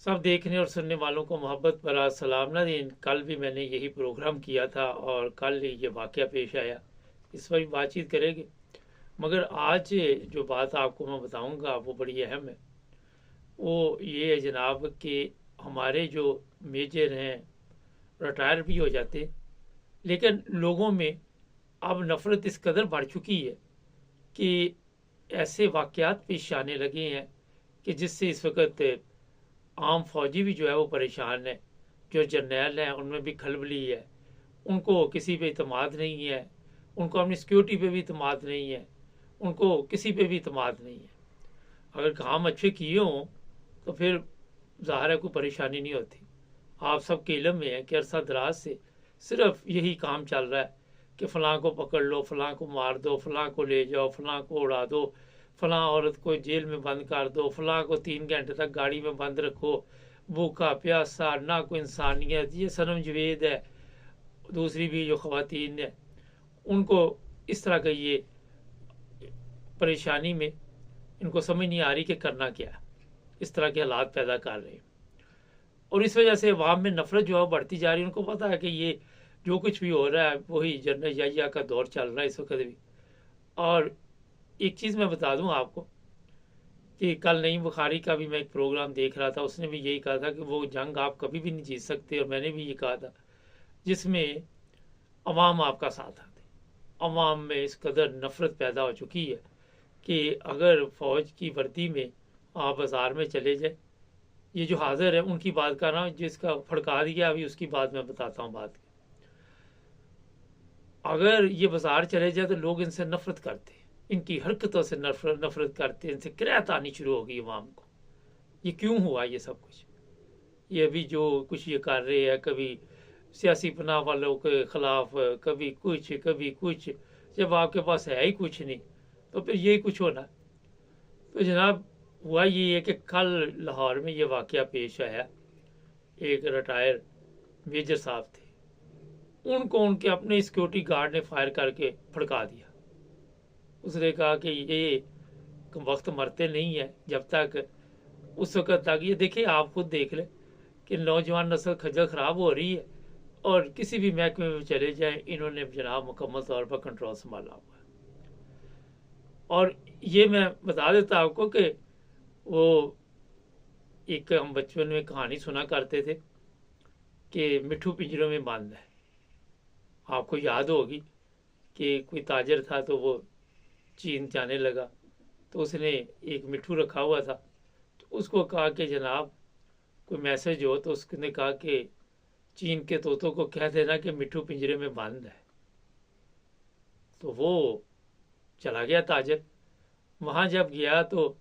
सब देखने और सुनने वालों को मोहब्बत भरा सलाम नाज़रीन। कल भी मैंने यही प्रोग्राम किया था और कल ये वाक़या पेश आया। इस पर भी बातचीत करेंगे, मगर आज जो बात आपको मैं बताऊंगा वो बड़ी अहम है। वो ये है जनाब कि हमारे जो मेजर हैं रिटायर भी हो जाते हैं, लेकिन लोगों में अब नफ़रत इस कदर बढ़ चुकी है कि ऐसे वाक़यात पेश आने लगे हैं कि जिससे इस वक्त आम फौजी भी जो है वो परेशान है। जो जर्नैल हैं उनमें भी खलबली है, उनको किसी पे इतमाद नहीं है, उनको अपनी सिक्योरिटी पे भी इतमाद नहीं है, उनको किसी पे भी इतमाद नहीं है। अगर काम अच्छे किए हों तो फिर ज़ाहिर है कोई परेशानी नहीं होती। आप सबके इल्म में है कि अरसा दराज से सिर्फ यही काम चल रहा है कि फ़लाँ को पकड़ लो, फ़लाँ को मार दो, फ़लाँ को ले जाओ, फ़लाँ को उड़ा दो, फ़लाँ औरत को जेल में बंद कर दो, फ़लाँ को 3 घंटे तक गाड़ी में बंद रखो, भूखा प्यासा, ना कोई इंसानियत। ये सनम जवेद है, दूसरी भी जो ख़वातीन है उनको इस तरह का ये परेशानी में इनको समझ नहीं आ रही कि करना क्या है। इस तरह के हालात पैदा कर रहे हैं और इस वजह से अवाम में नफरत जो है बढ़ती जा रही है। उनको पता है कि ये जो कुछ भी हो रहा है वही जनरल याहिया का दौर चल रहा है इस वक्त भी। और एक चीज़ मैं बता दूं आपको कि कल नईम बुखारी का भी मैं एक प्रोग्राम देख रहा था, उसने भी यही कहा था कि वो जंग आप कभी भी नहीं जीत सकते, और मैंने भी ये कहा था, जिसमें अवाम आपका साथ आती। अवाम में इस कदर नफरत पैदा हो चुकी है कि अगर फ़ौज की वर्दी में आप बाज़ार में चले जाए, ये जो हाजिर है उनकी बात कर रहा हूँ, जिसका फड़का दिया अभी उसकी बात मैं बताता हूँ। बात अगर ये बाज़ार चले जाए तो लोग इनसे नफरत करते हैं, इनकी हरकतों से नफरत करते हैं, इनसे किरायत आनी शुरू होगी अवाम को। ये क्यों हुआ ये सब कुछ? ये अभी जो कुछ ये कर रहे हैं, कभी सियासी पनाह वालों के खिलाफ, कभी कुछ कभी कुछ। जब आपके पास है ही कुछ नहीं तो फिर यही कुछ होना। तो जनाब हुआ ये है कि कल लाहौर में ये वाक़या पेश आया। एक रिटायर मेजर साहब थे, उनको उनके अपने सिक्योरिटी गार्ड ने फायर करके भड़का दिया। उसने कहा कि ये वक्त मरते नहीं है जब तक, उस वक्त तक ये देखिए, आप खुद देख लें कि नौजवान नस्ल खजल ख़राब हो रही है और किसी भी महकमे में चले जाएं, इन्होंने जनाब मुकम्मल तौर पर कंट्रोल संभाला हुआ है। और ये मैं बता देता आपको कि वो एक हम बचपन में कहानी सुना करते थे कि मिट्ठू पिंजरों में बंद है। आपको याद होगी कि कोई ताजर था तो वो चीन जाने लगा, तो उसने एक मिट्ठू रखा हुआ था, तो उसको कहा कि जनाब कोई मैसेज हो, तो उसने कहा कि चीन के तोतों को कह देना कि मिट्ठू पिंजरे में बंद है। तो वो चला गया ताजर। वहाँ जब गया तो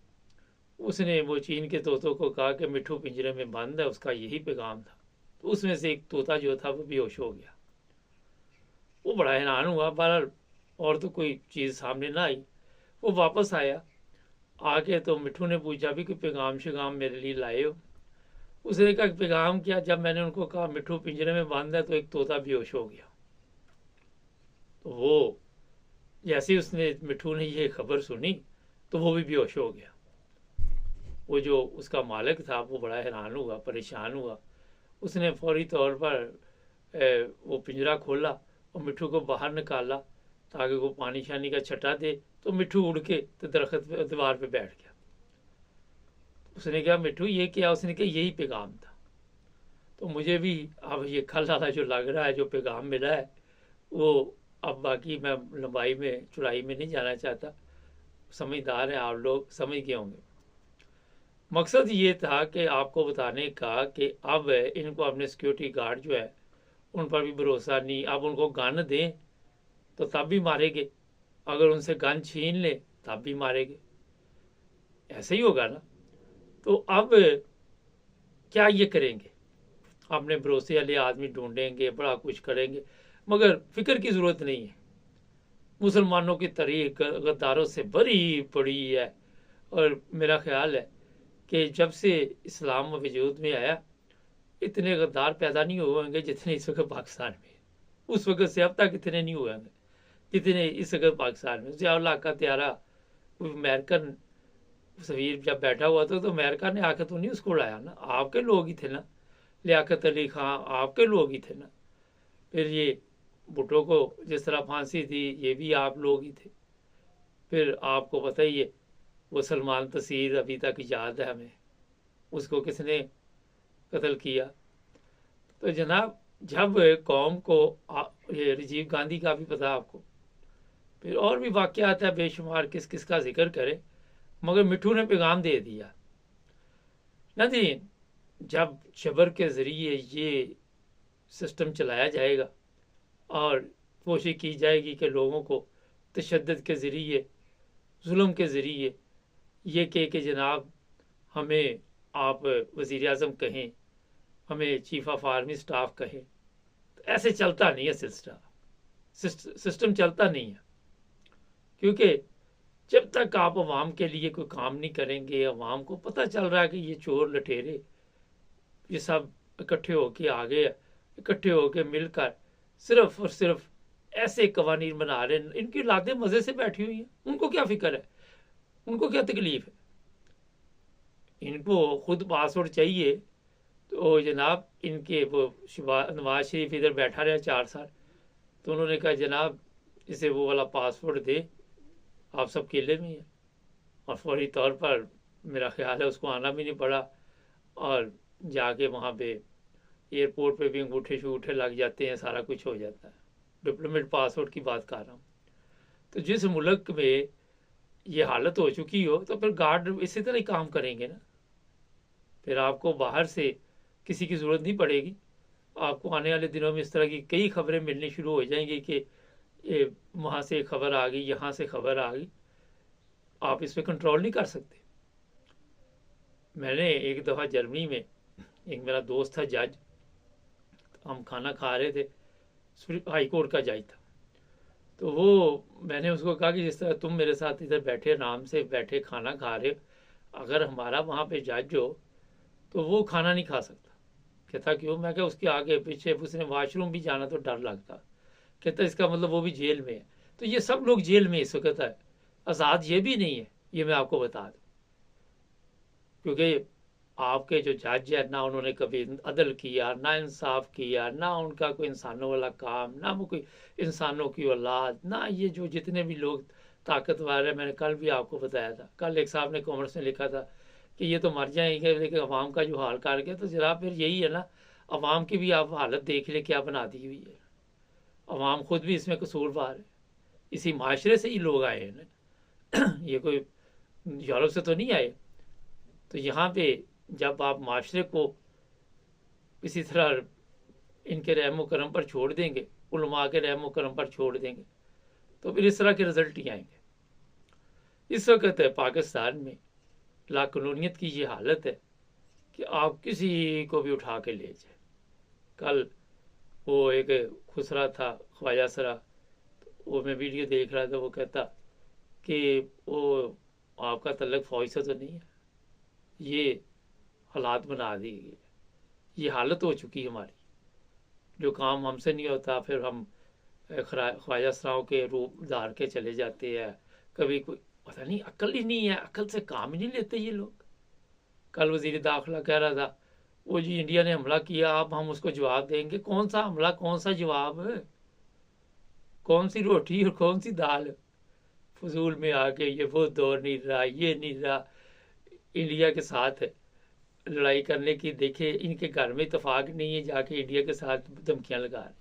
उसने वो चीन के तोतों को कहा कि मिट्ठू पिंजरे में बंद है, उसका यही पैगाम था। तो उसमें से एक तोता जो था वो बेहोश हो गया। वो बड़ा हैरान हुआ, बहरहाल और तो कोई चीज़ सामने ना आई। वो वापस आया, आके तो मिट्ठू ने पूछा भी कि पैगाम शिगाम मेरे लिए लाए हो? उसने कहा पैगाम क्या, जब मैंने उनको कहा मिट्ठू पिंजरे में बंद है तो एक तोता बेहोश हो गया। तो वो जैसे ही उसने मिट्ठू ने ये खबर सुनी तो वो भी बेहोश हो गया। वो जो उसका मालिक था वो बड़ा हैरान हुआ, परेशान हुआ। उसने फौरी तौर पर वो पिंजरा खोला और मिट्ठू को बाहर निकाला ताकि वो पानी शानी का छटा दे। तो मिट्ठू उड़ के तो दरख्त पे दीवार पे बैठ गया। उसने कहा मिट्ठू ये क्या? उसने कहा यही पैगाम था। तो मुझे भी अब ये कल वाला जो लग रहा है, जो पैगाम मिला है वो, अब बाकी मैं लंबाई में चौड़ाई में नहीं जाना चाहता, समझदार हैं आप लोग, समझ गए होंगे। मकसद ये था कि आपको बताने का कि अब इनको अपने सिक्योरिटी गार्ड जो है उन पर भी भरोसा नहीं। अब उनको गन दें तो तब भी मारेंगे, अगर उनसे गन छीन ले तब भी मारेंगे। ऐसे ही होगा ना। तो अब क्या ये करेंगे? अपने भरोसे वाले आदमी ढूंढेंगे, बड़ा कुछ करेंगे, मगर फिक्र की ज़रूरत नहीं है। मुसलमानों की तारीख गद्दारों से भरी पड़ी है। और मेरा ख्याल है कि जब से इस्लाम वजूद में आया इतने गद्दार पैदा नहीं हुए होंगे जितने इस वक्त पाकिस्तान में। उस वक्त से अब तक इतने नहीं हुए होंगे जितने इस वक्त पाकिस्तान में। ज़िया-उल-हक का त्यारा कोई अमेरिकन सफीर जब बैठा हुआ था तो अमेरिका ने आके तो नहीं उसको उड़ाया ना, आपके लोग ही थे ना, लियाकत अली खां आपके लोग ही थे ना। फिर ये भुट्टो को जिस तरह फांसी थी ये भी आप लोग ही थे। फिर आपको पता ही है वो सलमान तसीर अभी तक याद है हमें, उसको किसने कत्ल किया। तो जनाब जब कौम को ये राजीव गांधी का भी पता आपको, फिर और भी वाक़यात है बेशुमार, किस किस का जिक्र करे, मगर मिठू ने पैगाम दे दिया ना जी। जब जबर के ज़रिए ये सिस्टम चलाया जाएगा और कोशिश की जाएगी कि लोगों को तशद्दुद के ज़रिए, जुल्म के ज़रिए ये कहे कि जनाब हमें आप वज़ीर आज़म कहें, हमें चीफ ऑफ आर्मी स्टाफ कहें, तो ऐसे चलता नहीं है सिस्टम चलता नहीं है। क्योंकि जब तक आप अवाम के लिए कोई काम नहीं करेंगे, अवाम को पता चल रहा है कि ये चोर लटेरे ये सब इकट्ठे होके आ गए, इकट्ठे होके मिलकर सिर्फ और सिर्फ ऐसे कवानीन बना रहे हैं, इनकी लादें मज़े से बैठी हुई हैं, उनको क्या फिक्र है, उनको क्या तकलीफ है, इनको खुद पासवर्ड चाहिए। तो जनाब इनके वो नवाज शरीफ इधर बैठा रहा 4 साल, तो उन्होंने कहा जनाब इसे वो वाला पासवर्ड दे, आप सब केले में हैं। और फौरी तौर पर मेरा ख्याल है उसको आना भी नहीं पड़ा, और जाके वहाँ पे एयरपोर्ट पे भी अंगूठे शूठे लग जाते हैं, सारा कुछ हो जाता है। डिप्लोमेट पासवर्ड की बात कर रहा हूँ। तो जिस मुल्क में ये हालत हो चुकी हो तो फिर गार्ड इसी तरह ही काम करेंगे ना, फिर आपको बाहर से किसी की ज़रूरत नहीं पड़ेगी। आपको आने वाले दिनों में इस तरह की कई खबरें मिलनी शुरू हो जाएंगी कि वहाँ से खबर आ गई, यहाँ से खबर आ गई, आप इस पर कंट्रोल नहीं कर सकते। मैंने एक दफ़ा जर्मनी में, एक मेरा दोस्त था जज, हम खाना खा रहे थे, हाई कोर्ट का जज था, तो वो मैंने उसको कहा कि जिस तरह तुम मेरे साथ इधर बैठे आराम से बैठे खाना खा रहे, अगर हमारा वहाँ पे जज हो तो वो खाना नहीं खा सकता। कहता क्यों? मैं क्या उसके आगे पीछे उसने वॉशरूम भी जाना तो डर लगता। कहता इसका मतलब वो भी जेल में है। तो ये सब लोग जेल में इस वक्त है, आज़ाद ये भी नहीं है, ये मैं आपको बता दूँ। क्योंकि आपके जो जज है ना उन्होंने कभी अदल किया, ना इंसाफ किया, ना उनका कोई इंसानों वाला काम, ना वो कोई इंसानों की औलाद, ना ये जो जितने भी लोग ताकतवर है। मैंने कल भी आपको बताया था, कल एक साहब ने कॉमर्स में लिखा था कि ये तो मर जाएंगे लेकिन अवाम का जो हाल कर गया। तो जरा फिर यही है ना, अवाम की भी आप हालत देख ले क्या बना दी हुई है। अवाम खुद भी इसमें कसूरवार है, इसी माशरे से ही लोग आए हैं ना ये कोई यूरोप से तो नहीं आए। तो यहाँ पे जब आप माशरे को इसी तरह इनके रहमो करम पर छोड़ देंगे, उलमा के रहमो करम पर छोड़ देंगे, तो फिर इस तरह के रिजल्ट ही आएंगे। इस वक्त पाकिस्तान में लाकानूनियत की ये हालत है कि आप किसी को भी उठा के ले जाए। कल वो एक खुसरा था ख्वाजा सरा, तो वो मैं वीडियो देख रहा था, वो कहता कि वो आपका तल्लक फौज से तो नहीं है, ये हालात बना दी गई, ये हालत हो चुकी है हमारी। जो काम हमसे नहीं होता फिर हम ख्वाजा सराओं के रूप धार के चले जाते हैं। कभी कोई पता नहीं, अक्ल ही नहीं है, अक्ल से काम ही नहीं लेते ये लोग। कल वजीर दाखिला कह रहा था वो जी इंडिया ने हमला किया, अब हम उसको जवाब देंगे। कौन सा हमला, कौन सा जवाब, कौन सी रोटी और कौन सी दाल? फजूल में आके ये वो दौर नहीं रहा, ये नहीं रहा, इंडिया के साथ लड़ाई करने की। देखे इनके घर में इतफाक नहीं है, जाके इंडिया के साथ धमकियां लगा रहे।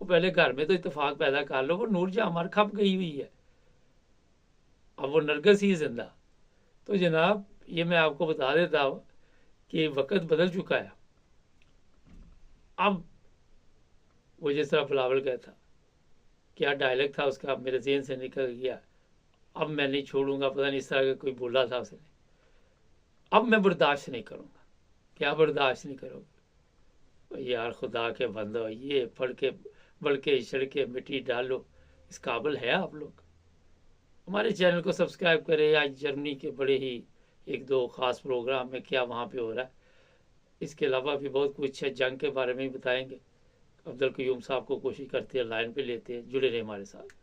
वो पहले घर में तो इतफाक पैदा कर लो। वो नूरजहां हमार खप गई हुई है, अब वो नरगस ही जिंदा। तो जनाब ये मैं आपको बता देता हूँ कि वक्त बदल चुका है। अब वो जिस तरह बिलावल का था, क्या डायलॉग था उसका मेरे ज़हन से निकल गया, अब मैं नहीं छोड़ूंगा, पता नहीं इस तरह का कोई बोला था उसने। अब मैं बर्दाश्त नहीं करूँगा। क्या बर्दाश्त नहीं करोगे? यार खुदा के बंदो, ये पढ़ के बढ़ के इछड़ के मिट्टी डालो, इस काबिल है आप लोग? हमारे चैनल को सब्सक्राइब करें। आज जर्मनी के बड़े ही एक दो ख़ास प्रोग्राम में क्या वहाँ पे हो रहा है, इसके अलावा भी बहुत कुछ है, जंग के बारे में भी बताएंगे। अब्दुल क़य्यूम साहब को कोशिश करते हैं लाइन पे लेते हैं, जुड़े रहे हमारे साथ।